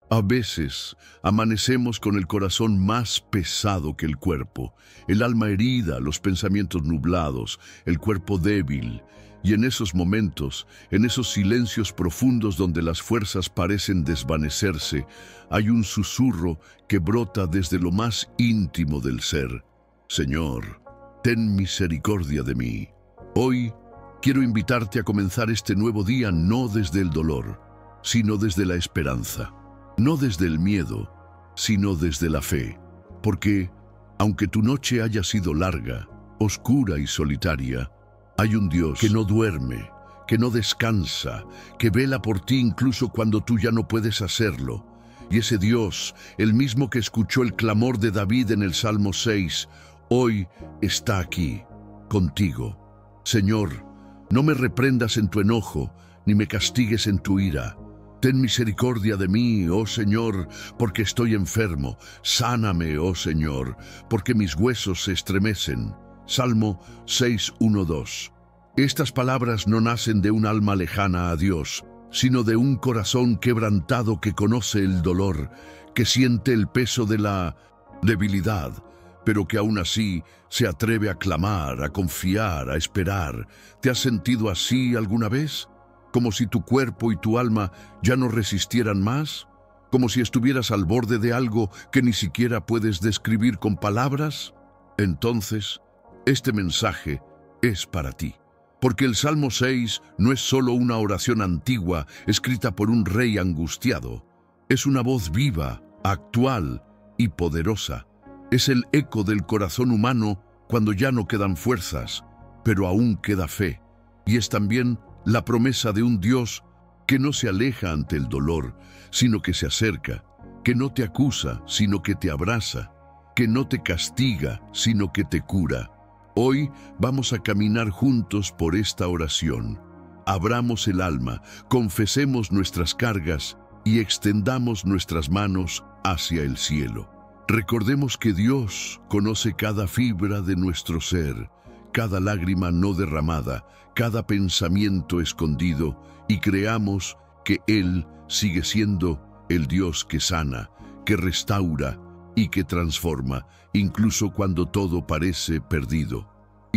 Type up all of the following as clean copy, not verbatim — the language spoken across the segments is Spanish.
A veces amanecemos con el corazón más pesado que el cuerpo, el alma herida, los pensamientos nublados, el cuerpo débil. Y en esos momentos, en esos silencios profundos donde las fuerzas parecen desvanecerse, hay un susurro que brota desde lo más íntimo del ser. Señor, ten misericordia de mí. Hoy quiero invitarte a comenzar este nuevo día no desde el dolor, sino desde la esperanza. No desde el miedo, sino desde la fe. Porque, aunque tu noche haya sido larga, oscura y solitaria, hay un Dios que no duerme, que no descansa, que vela por ti incluso cuando tú ya no puedes hacerlo. Y ese Dios, el mismo que escuchó el clamor de David en el Salmo 6, hoy está aquí, contigo. Señor, no me reprendas en tu enojo, ni me castigues en tu ira. Ten misericordia de mí, oh Señor, porque estoy enfermo. Sáname, oh Señor, porque mis huesos se estremecen. Salmo 6:1-2. Estas palabras no nacen de un alma lejana a Dios, sino de un corazón quebrantado que conoce el dolor, que siente el peso de la debilidad, pero que aún así se atreve a clamar, a confiar, a esperar. ¿Te has sentido así alguna vez? ¿Como si tu cuerpo y tu alma ya no resistieran más? ¿Como si estuvieras al borde de algo que ni siquiera puedes describir con palabras? Entonces, este mensaje es para ti. Porque el Salmo 6 no es solo una oración antigua escrita por un rey angustiado. Es una voz viva, actual y poderosa. Es el eco del corazón humano cuando ya no quedan fuerzas, pero aún queda fe. Y es también la promesa de un Dios que no se aleja ante el dolor, sino que se acerca, que no te acusa, sino que te abraza, que no te castiga, sino que te cura. Hoy vamos a caminar juntos por esta oración. Abramos el alma, confesemos nuestras cargas y extendamos nuestras manos hacia el cielo. Recordemos que Dios conoce cada fibra de nuestro ser, cada lágrima no derramada, cada pensamiento escondido, y creamos que Él sigue siendo el Dios que sana, que restaura y que transforma, incluso cuando todo parece perdido.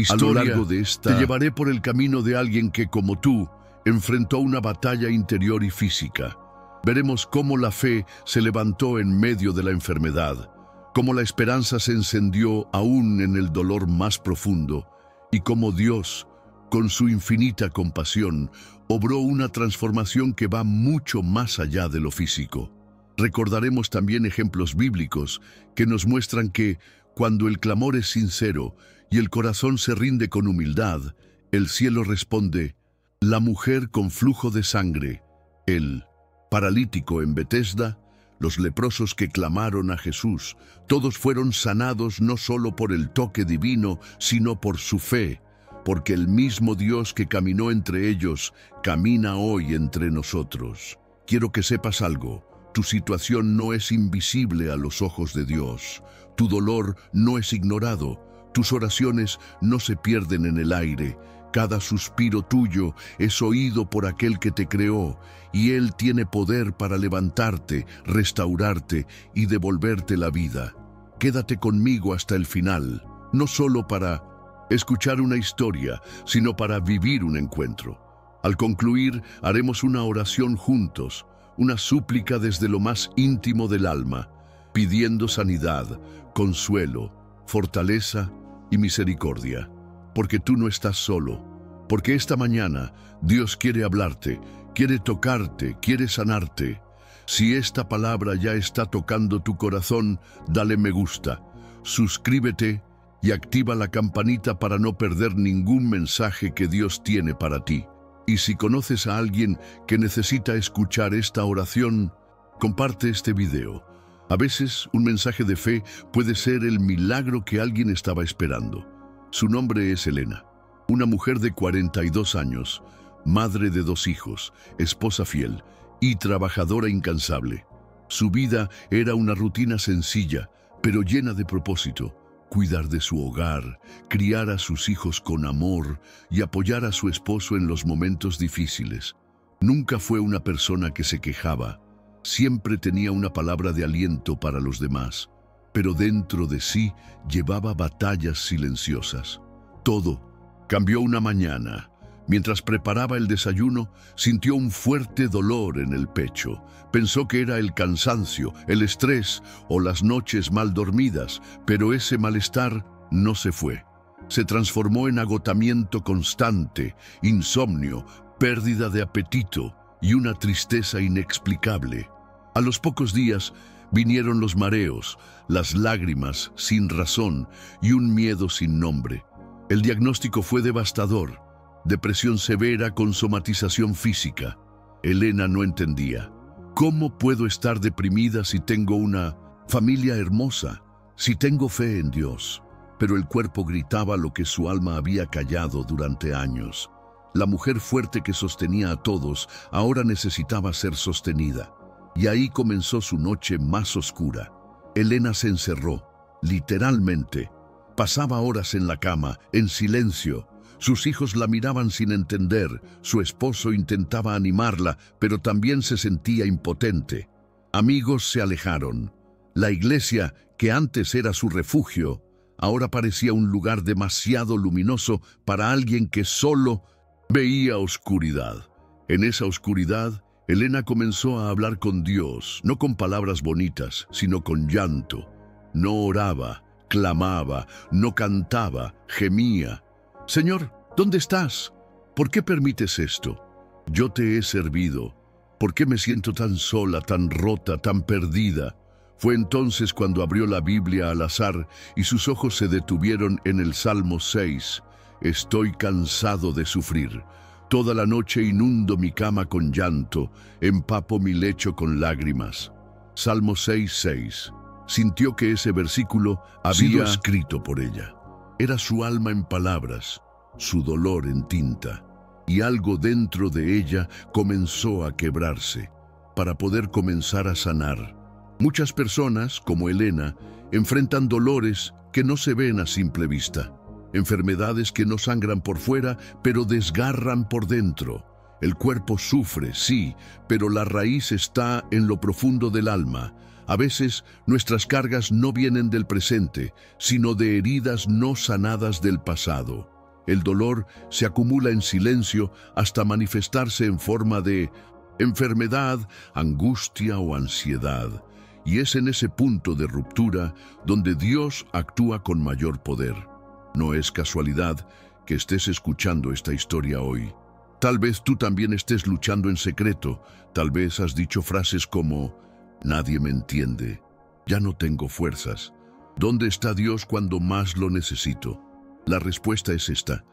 A lo largo de esta, te llevaré por el camino de alguien que, como tú, enfrentó una batalla interior y física. Veremos cómo la fe se levantó en medio de la enfermedad, cómo la esperanza se encendió aún en el dolor más profundo, y cómo Dios, con su infinita compasión, obró una transformación que va mucho más allá de lo físico. Recordaremos también ejemplos bíblicos que nos muestran que, cuando el clamor es sincero y el corazón se rinde con humildad, el cielo responde. La mujer con flujo de sangre, el paralítico en Betesda, los leprosos que clamaron a Jesús, todos fueron sanados no solo por el toque divino, sino por su fe, porque el mismo Dios que caminó entre ellos, camina hoy entre nosotros. Quiero que sepas algo. Tu situación no es invisible a los ojos de Dios. Tu dolor no es ignorado. Tus oraciones no se pierden en el aire. Cada suspiro tuyo es oído por aquel que te creó, y Él tiene poder para levantarte, restaurarte y devolverte la vida. Quédate conmigo hasta el final, no solo para escuchar una historia, sino para vivir un encuentro. Al concluir, haremos una oración juntos, una súplica desde lo más íntimo del alma, pidiendo sanidad, consuelo, fortaleza y misericordia. Porque tú no estás solo, porque esta mañana Dios quiere hablarte, quiere tocarte, quiere sanarte. Si esta palabra ya está tocando tu corazón, dale me gusta, suscríbete y activa la campanita para no perder ningún mensaje que Dios tiene para ti. Y si conoces a alguien que necesita escuchar esta oración, comparte este video. A veces un mensaje de fe puede ser el milagro que alguien estaba esperando. Su nombre es Elena, una mujer de 42 años, madre de 2 hijos, esposa fiel y trabajadora incansable. Su vida era una rutina sencilla, pero llena de propósito: cuidar de su hogar, criar a sus hijos con amor y apoyar a su esposo en los momentos difíciles. Nunca fue una persona que se quejaba, Siempre tenía una palabra de aliento para los demás, pero dentro de sí llevaba batallas silenciosas. Todo cambió una mañana. Mientras preparaba el desayuno, sintió un fuerte dolor en el pecho. Pensó que era el cansancio, el estrés o las noches mal dormidas, pero ese malestar no se fue. Se transformó en agotamiento constante, insomnio, pérdida de apetito y una tristeza inexplicable. A los pocos días vinieron los mareos, las lágrimas sin razón y un miedo sin nombre. El diagnóstico fue devastador: depresión severa con somatización física. Elena no entendía. ¿Cómo puedo estar deprimida si tengo una familia hermosa, si tengo fe en Dios? Pero el cuerpo gritaba lo que su alma había callado durante años. La mujer fuerte que sostenía a todos ahora necesitaba ser sostenida. Y ahí comenzó su noche más oscura. Elena se encerró, literalmente. Pasaba horas en la cama, en silencio. Sus hijos la miraban sin entender. Su esposo intentaba animarla, pero también se sentía impotente. Amigos se alejaron. La iglesia, que antes era su refugio, ahora parecía un lugar demasiado luminoso para alguien que solo veía oscuridad. En esa oscuridad, Elena comenzó a hablar con Dios, no con palabras bonitas, sino con llanto. No oraba, clamaba, no cantaba, gemía. Señor, ¿dónde estás? ¿Por qué permites esto? Yo te he servido. ¿Por qué me siento tan sola, tan rota, tan perdida? Fue entonces cuando abrió la Biblia al azar y sus ojos se detuvieron en el Salmo 6. Estoy cansado de sufrir. Toda la noche inundo mi cama con llanto, empapo mi lecho con lágrimas. Salmo 6:6. Sintió que ese versículo había sido escrito por ella. Era su alma en palabras, su dolor en tinta, y algo dentro de ella comenzó a quebrarse para poder comenzar a sanar. Muchas personas, como Elena, enfrentan dolores que no se ven a simple vista. Enfermedades que no sangran por fuera, pero desgarran por dentro. El cuerpo sufre, sí, pero la raíz está en lo profundo del alma. A veces, nuestras cargas no vienen del presente, sino de heridas no sanadas del pasado. El dolor se acumula en silencio hasta manifestarse en forma de enfermedad, angustia o ansiedad. Y es en ese punto de ruptura donde Dios actúa con mayor poder. No es casualidad que estés escuchando esta historia hoy. Tal vez tú también estés luchando en secreto. Tal vez has dicho frases como: nadie me entiende, ya no tengo fuerzas. ¿Dónde está Dios cuando más lo necesito? La respuesta es esta: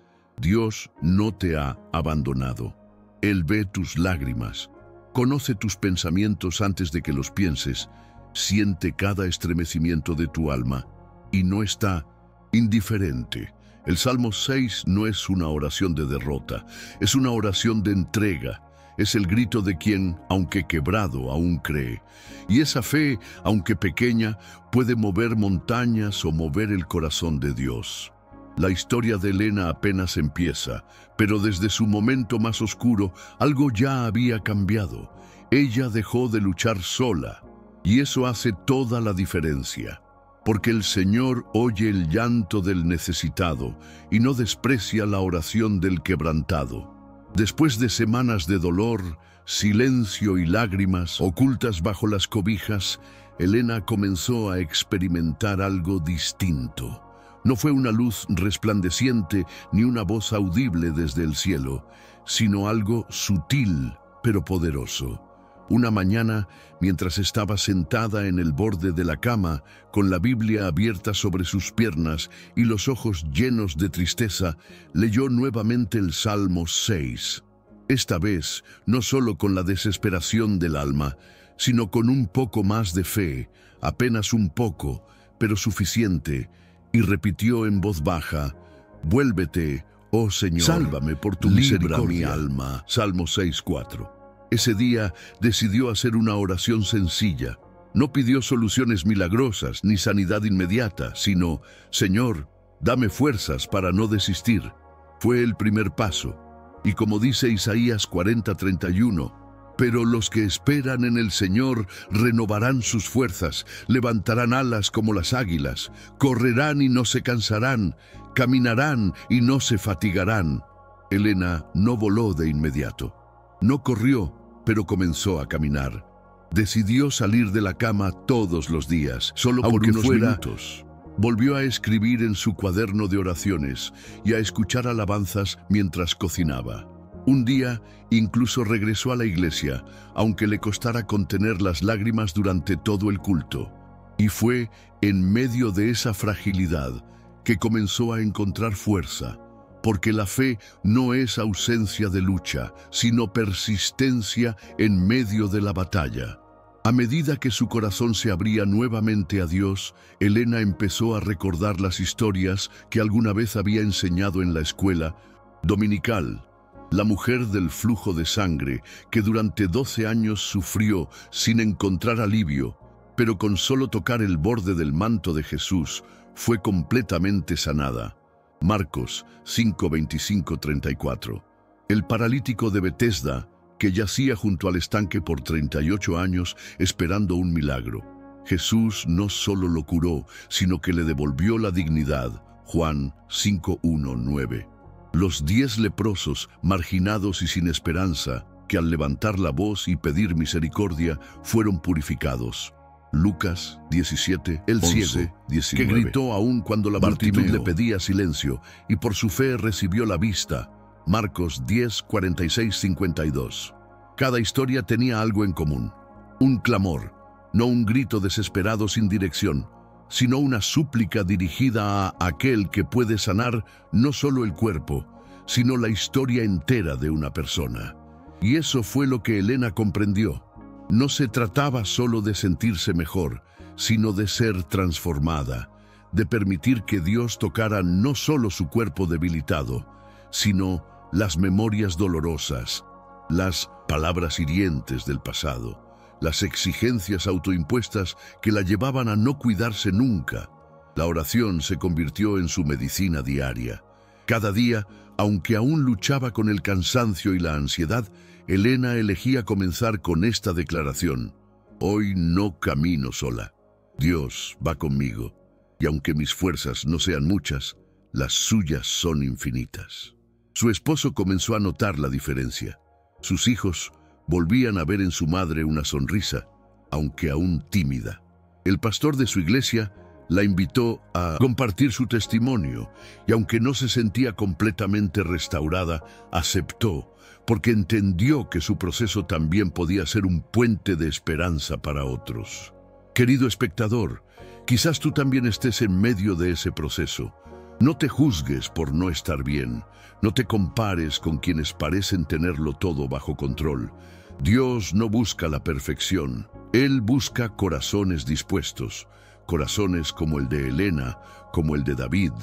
Dios no te ha abandonado. Él ve tus lágrimas, conoce tus pensamientos antes de que los pienses, siente cada estremecimiento de tu alma y no está indiferente. El Salmo 6 no es una oración de derrota, es una oración de entrega. Es el grito de quien, aunque quebrado, aún cree. Y esa fe, aunque pequeña, puede mover montañas o mover el corazón de Dios. La historia de Elena apenas empieza, pero desde su momento más oscuro, algo ya había cambiado. Ella dejó de luchar sola, y eso hace toda la diferencia. Porque el Señor oye el llanto del necesitado y no desprecia la oración del quebrantado. Después de semanas de dolor, silencio y lágrimas ocultas bajo las cobijas, Elena comenzó a experimentar algo distinto. No fue una luz resplandeciente ni una voz audible desde el cielo, sino algo sutil pero poderoso. Una mañana, mientras estaba sentada en el borde de la cama, con la Biblia abierta sobre sus piernas y los ojos llenos de tristeza, leyó nuevamente el Salmo 6. Esta vez, no solo con la desesperación del alma, sino con un poco más de fe, apenas un poco, pero suficiente, y repitió en voz baja: «Vuélvete, oh Señor, sálvame por tu misericordia, mi alma». Salmo 6:4. Ese día decidió hacer una oración sencilla. No pidió soluciones milagrosas ni sanidad inmediata, sino: «Señor, dame fuerzas para no desistir». Fue el primer paso. Y como dice Isaías 40:31, Pero los que esperan en el Señor renovarán sus fuerzas, levantarán alas como las águilas, correrán y no se cansarán, caminarán y no se fatigarán. Elena no voló de inmediato. No corrió, pero comenzó a caminar. Decidió salir de la cama todos los días, solo por unos minutos. Volvió a escribir en su cuaderno de oraciones y a escuchar alabanzas mientras cocinaba. Un día incluso regresó a la iglesia, aunque le costara contener las lágrimas durante todo el culto. Y fue en medio de esa fragilidad que comenzó a encontrar fuerza, porque la fe no es ausencia de lucha, sino persistencia en medio de la batalla. A medida que su corazón se abría nuevamente a Dios, Elena empezó a recordar las historias que alguna vez había enseñado en la escuela dominical. La mujer del flujo de sangre, que durante 12 años sufrió sin encontrar alivio, pero con solo tocar el borde del manto de Jesús, fue completamente sanada. Marcos 5:25-34. El paralítico de Betesda, que yacía junto al estanque por 38 años esperando un milagro. Jesús no solo lo curó, sino que le devolvió la dignidad. Juan 5:1-9. Los 10 leprosos, marginados y sin esperanza, que al levantar la voz y pedir misericordia, fueron purificados. Lucas 17, el 11, ciego, 19. que gritó aún cuando la multitud le pedía silencio, y por su fe recibió la vista. Marcos 10, 46-52. Cada historia tenía algo en común. Un clamor, no un grito desesperado sin dirección, sino una súplica dirigida a aquel que puede sanar no solo el cuerpo, sino la historia entera de una persona. Y eso fue lo que Elena comprendió. No se trataba solo de sentirse mejor, sino de ser transformada, de permitir que Dios tocara no solo su cuerpo debilitado, sino las memorias dolorosas, las palabras hirientes del pasado, las exigencias autoimpuestas que la llevaban a no cuidarse nunca. La oración se convirtió en su medicina diaria. Cada día, aunque aún luchaba con el cansancio y la ansiedad, Elena elegía comenzar con esta declaración: hoy no camino sola. Dios va conmigo, y aunque mis fuerzas no sean muchas, las suyas son infinitas. Su esposo comenzó a notar la diferencia. Sus hijos volvían a ver en su madre una sonrisa, aunque aún tímida. El pastor de su iglesia la invitó a compartir su testimonio, y aunque no se sentía completamente restaurada, aceptó, porque entendió que su proceso también podía ser un puente de esperanza para otros. Querido espectador, quizás tú también estés en medio de ese proceso. No te juzgues por no estar bien, no te compares con quienes parecen tenerlo todo bajo control. Dios no busca la perfección, Él busca corazones dispuestos, corazones como el de Elena, como el de David,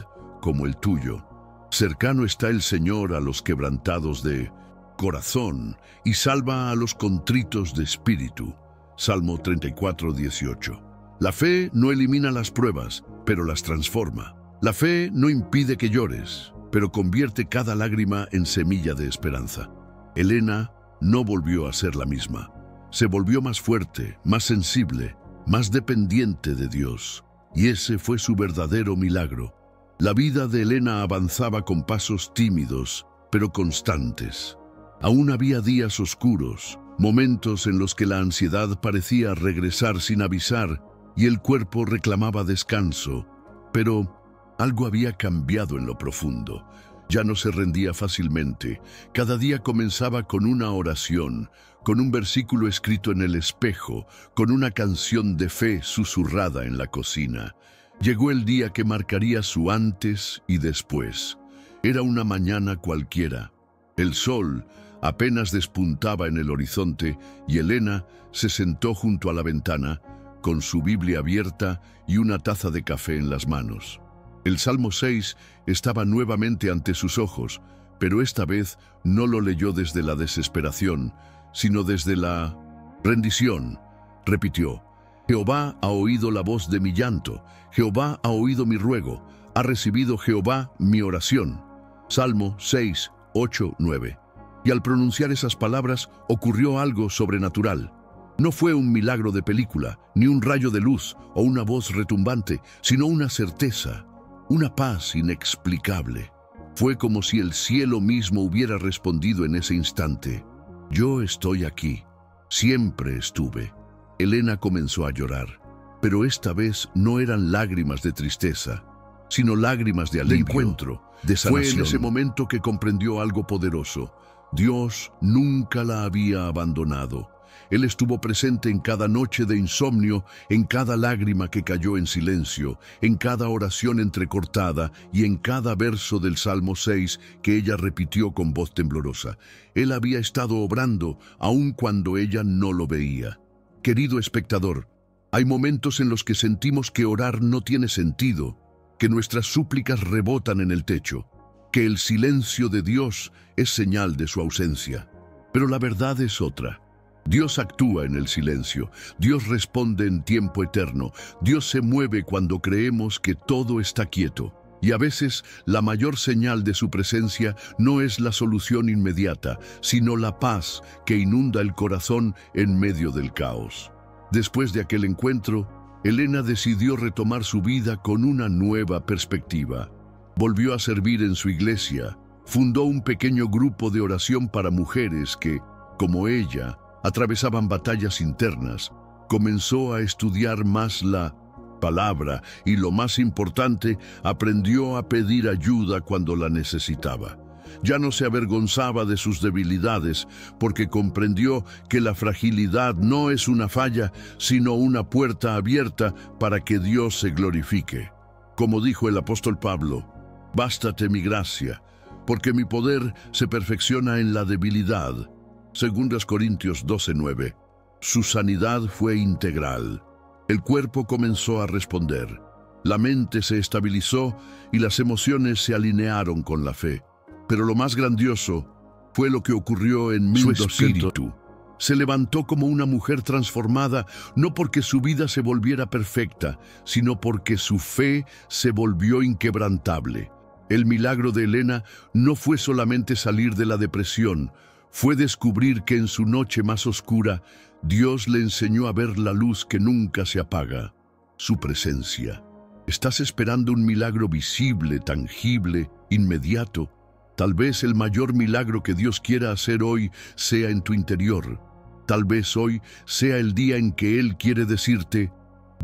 como el tuyo. Cercano está el Señor a los quebrantados de corazón y salva a los contritos de espíritu. Salmo 34:18. La fe no elimina las pruebas, pero las transforma. La fe no impide que llores, pero convierte cada lágrima en semilla de esperanza. Elena no volvió a ser la misma. Se volvió más fuerte, más sensible, más dependiente de Dios. Y ese fue su verdadero milagro. La vida de Elena avanzaba con pasos tímidos, pero constantes. Aún había días oscuros, momentos en los que la ansiedad parecía regresar sin avisar y el cuerpo reclamaba descanso. Pero algo había cambiado en lo profundo. Ya no se rendía fácilmente. Cada día comenzaba con una oración, con un versículo escrito en el espejo, con una canción de fe susurrada en la cocina. Llegó el día que marcaría su antes y después. Era una mañana cualquiera. El sol apenas despuntaba en el horizonte y Elena se sentó junto a la ventana, con su Biblia abierta y una taza de café en las manos. El Salmo 6 estaba nuevamente ante sus ojos, pero esta vez no lo leyó desde la desesperación, sino desde la rendición. Repitió: Jehová ha oído la voz de mi llanto, Jehová ha oído mi ruego, ha recibido Jehová mi oración. Salmo 6, 8, 9. y al pronunciar esas palabras ocurrió algo sobrenatural. No fue un milagro de película, ni un rayo de luz o una voz retumbante, sino una certeza, una paz inexplicable. Fue como si el cielo mismo hubiera respondido en ese instante. Yo estoy aquí. Siempre estuve. Elena comenzó a llorar, pero esta vez no eran lágrimas de tristeza, sino lágrimas de alivio, de encuentro, de sanación. Fue en ese momento que comprendió algo poderoso. Dios nunca la había abandonado. Él estuvo presente en cada noche de insomnio, en cada lágrima que cayó en silencio, en cada oración entrecortada y en cada verso del Salmo 6 que ella repitió con voz temblorosa. Él había estado obrando, aun cuando ella no lo veía. Querido espectador, hay momentos en los que sentimos que orar no tiene sentido, que nuestras súplicas rebotan en el techo, que el silencio de Dios es señal de su ausencia. Pero la verdad es otra. Dios actúa en el silencio, Dios responde en tiempo eterno, Dios se mueve cuando creemos que todo está quieto. Y a veces la mayor señal de su presencia no es la solución inmediata, sino la paz que inunda el corazón en medio del caos. Después de aquel encuentro, Elena decidió retomar su vida con una nueva perspectiva. Volvió a servir en su iglesia, fundó un pequeño grupo de oración para mujeres que, como ella, atravesaban batallas internas, comenzó a estudiar más la palabra y, lo más importante, aprendió a pedir ayuda cuando la necesitaba. Ya no se avergonzaba de sus debilidades porque comprendió que la fragilidad no es una falla, sino una puerta abierta para que Dios se glorifique. Como dijo el apóstol Pablo, «Bástate mi gracia, porque mi poder se perfecciona en la debilidad». 2 Corintios 12:9. Su sanidad fue integral. El cuerpo comenzó a responder. La mente se estabilizó y las emociones se alinearon con la fe. Pero lo más grandioso fue lo que ocurrió en 1200. Su espíritu se levantó como una mujer transformada, no porque su vida se volviera perfecta, sino porque su fe se volvió inquebrantable. El milagro de Elena no fue solamente salir de la depresión, fue descubrir que en su noche más oscura, Dios le enseñó a ver la luz que nunca se apaga, su presencia. ¿Estás esperando un milagro visible, tangible, inmediato? Tal vez el mayor milagro que Dios quiera hacer hoy sea en tu interior. Tal vez hoy sea el día en que Él quiere decirte,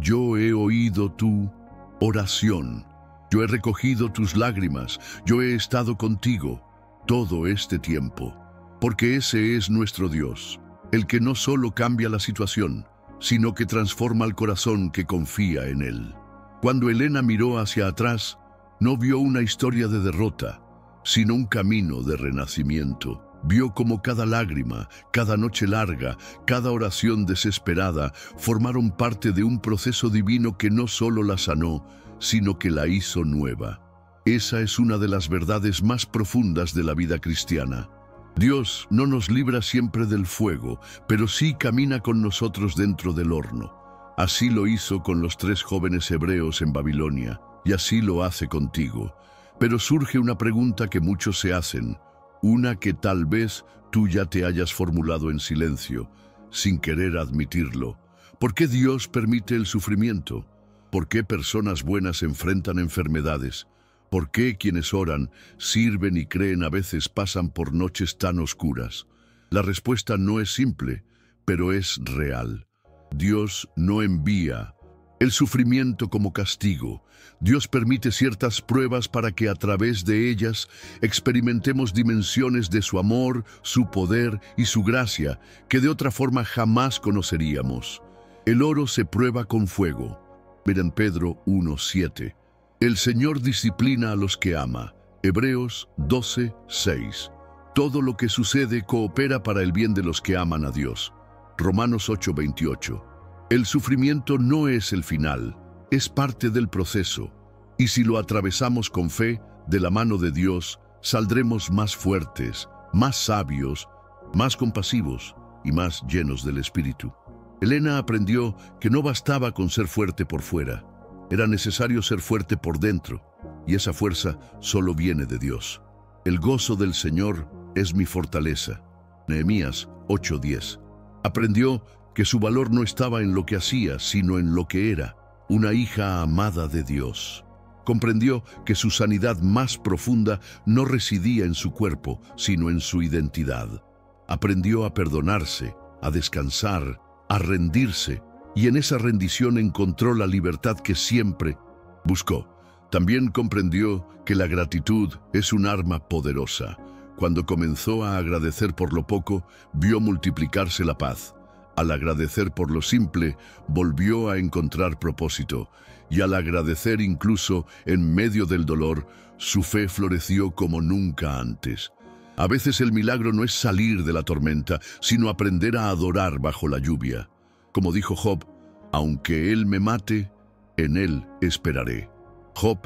yo he oído tu oración, yo he recogido tus lágrimas, yo he estado contigo todo este tiempo. Porque ese es nuestro Dios, el que no solo cambia la situación, sino que transforma el corazón que confía en Él. Cuando Elena miró hacia atrás, no vio una historia de derrota, sino un camino de renacimiento. Vio cómo cada lágrima, cada noche larga, cada oración desesperada formaron parte de un proceso divino que no solo la sanó, sino que la hizo nueva. Esa es una de las verdades más profundas de la vida cristiana. Dios no nos libra siempre del fuego, pero sí camina con nosotros dentro del horno. Así lo hizo con los 3 jóvenes hebreos en Babilonia, y así lo hace contigo. Pero surge una pregunta que muchos se hacen, una que tal vez tú ya te hayas formulado en silencio, sin querer admitirlo. ¿Por qué Dios permite el sufrimiento? ¿Por qué personas buenas enfrentan enfermedades? ¿Por qué quienes oran, sirven y creen a veces pasan por noches tan oscuras? La respuesta no es simple, pero es real. Dios no envía el sufrimiento como castigo. Dios permite ciertas pruebas para que a través de ellas experimentemos dimensiones de su amor, su poder y su gracia que de otra forma jamás conoceríamos. El oro se prueba con fuego. Miren Pedro 1:7. El Señor disciplina a los que ama. Hebreos 12:6. Todo lo que sucede coopera para el bien de los que aman a Dios. Romanos 8:28. El sufrimiento no es el final, es parte del proceso. Y si lo atravesamos con fe, de la mano de Dios, saldremos más fuertes, más sabios, más compasivos y más llenos del Espíritu. Elena aprendió que no bastaba con ser fuerte por fuera. Era necesario ser fuerte por dentro, y esa fuerza solo viene de Dios. El gozo del Señor es mi fortaleza. Nehemías 8:10. Aprendió que su valor no estaba en lo que hacía, sino en lo que era, una hija amada de Dios. Comprendió que su sanidad más profunda no residía en su cuerpo, sino en su identidad. Aprendió a perdonarse, a descansar, a rendirse, y en esa rendición encontró la libertad que siempre buscó. También comprendió que la gratitud es un arma poderosa. Cuando comenzó a agradecer por lo poco, vio multiplicarse la paz. Al agradecer por lo simple, volvió a encontrar propósito. Y al agradecer incluso en medio del dolor, su fe floreció como nunca antes. A veces el milagro no es salir de la tormenta, sino aprender a adorar bajo la lluvia. Como dijo Job, aunque él me mate, en él esperaré. Job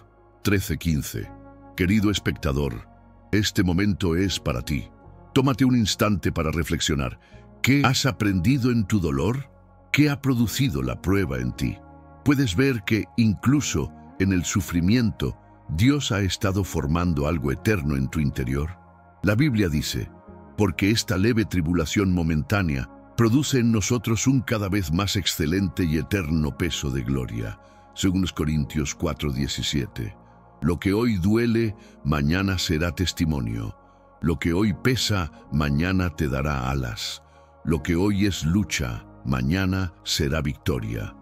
13:15. Querido espectador, este momento es para ti. Tómate un instante para reflexionar. ¿Qué has aprendido en tu dolor? ¿Qué ha producido la prueba en ti? Puedes ver que incluso en el sufrimiento, Dios ha estado formando algo eterno en tu interior. La Biblia dice, porque esta leve tribulación momentánea produce en nosotros un cada vez más excelente y eterno peso de gloria. 2 Corintios 4:17. Lo que hoy duele, mañana será testimonio. Lo que hoy pesa, mañana te dará alas. Lo que hoy es lucha, mañana será victoria.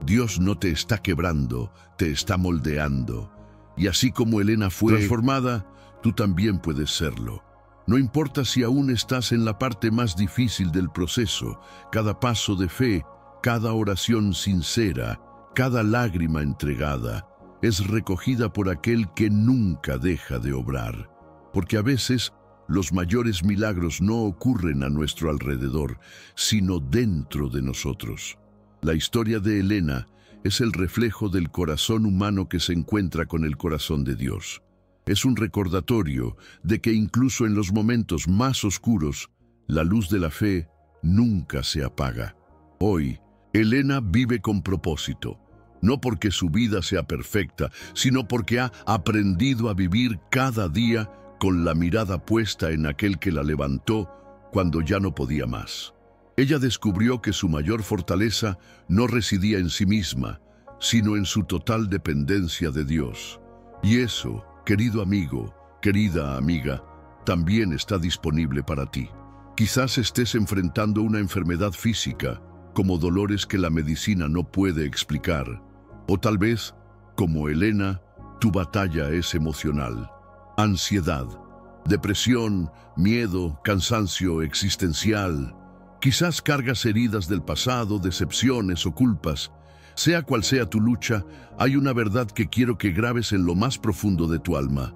Dios no te está quebrando, te está moldeando. Y así como Elena fue transformada, tú también puedes serlo. No importa si aún estás en la parte más difícil del proceso, cada paso de fe, cada oración sincera, cada lágrima entregada, es recogida por aquel que nunca deja de obrar. Porque a veces los mayores milagros no ocurren a nuestro alrededor, sino dentro de nosotros. La historia de Elena es el reflejo del corazón humano que se encuentra con el corazón de Dios. Es un recordatorio de que incluso en los momentos más oscuros, la luz de la fe nunca se apaga. Hoy, Elena vive con propósito, no porque su vida sea perfecta, sino porque ha aprendido a vivir cada día con la mirada puesta en aquel que la levantó cuando ya no podía más. Ella descubrió que su mayor fortaleza no residía en sí misma, sino en su total dependencia de Dios. Y eso, querido amigo, querida amiga, también está disponible para ti. Quizás estés enfrentando una enfermedad física, como dolores que la medicina no puede explicar. O tal vez, como Elena, tu batalla es emocional. Ansiedad, depresión, miedo, cansancio existencial. Quizás cargas heridas del pasado, decepciones o culpas. Sea cual sea tu lucha, hay una verdad que quiero que grabes en lo más profundo de tu alma.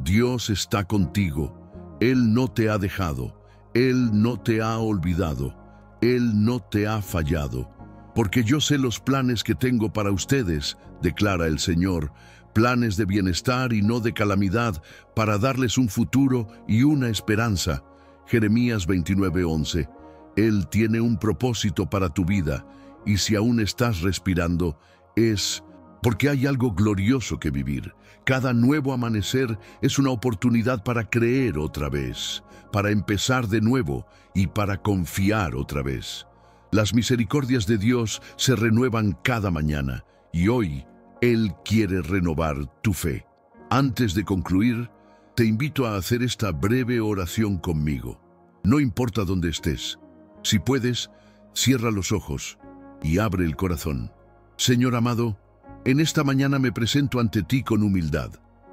Dios está contigo. Él no te ha dejado. Él no te ha olvidado. Él no te ha fallado. Porque yo sé los planes que tengo para ustedes, declara el Señor, planes de bienestar y no de calamidad, para darles un futuro y una esperanza. Jeremías 29:11. Él tiene un propósito para tu vida, y si aún estás respirando, es porque hay algo glorioso que vivir. Cada nuevo amanecer es una oportunidad para creer otra vez, para empezar de nuevo y para confiar otra vez. Las misericordias de Dios se renuevan cada mañana, y hoy Él quiere renovar tu fe. Antes de concluir, te invito a hacer esta breve oración conmigo. No importa dónde estés. Si puedes, cierra los ojos y abre el corazón. Señor amado, en esta mañana me presento ante ti con humildad.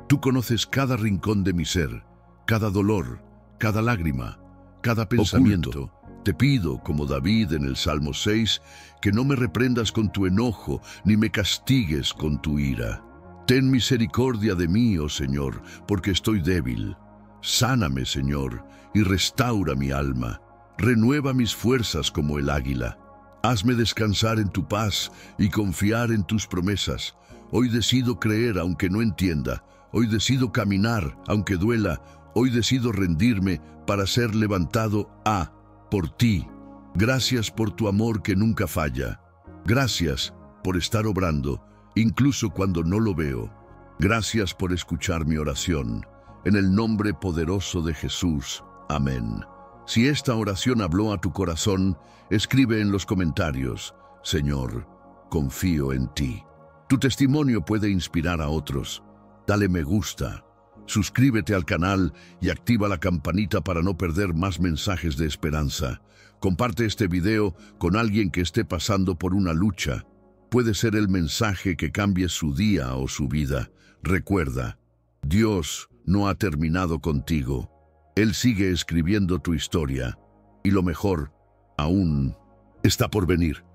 Tú conoces cada rincón de mi ser, cada dolor, cada lágrima, cada pensamiento. Te pido, como David en el Salmo 6, que no me reprendas con tu enojo, ni me castigues con tu ira. Ten misericordia de mí, oh Señor, porque estoy débil. Sáname, Señor, y restaura mi alma. Renueva mis fuerzas como el águila. Hazme descansar en tu paz y confiar en tus promesas. Hoy decido creer aunque no entienda. Hoy decido caminar aunque duela. Hoy decido rendirme para ser levantado por ti. Gracias por tu amor que nunca falla. Gracias por estar obrando, incluso cuando no lo veo. Gracias por escuchar mi oración. En el nombre poderoso de Jesús. Amén. Si esta oración habló a tu corazón, escribe en los comentarios: Señor, confío en ti. Tu testimonio puede inspirar a otros. Dale me gusta, suscríbete al canal y activa la campanita para no perder más mensajes de esperanza. Comparte este video con alguien que esté pasando por una lucha. Puede ser el mensaje que cambie su día o su vida. Recuerda, Dios no ha terminado contigo. Él sigue escribiendo tu historia y lo mejor aún está por venir.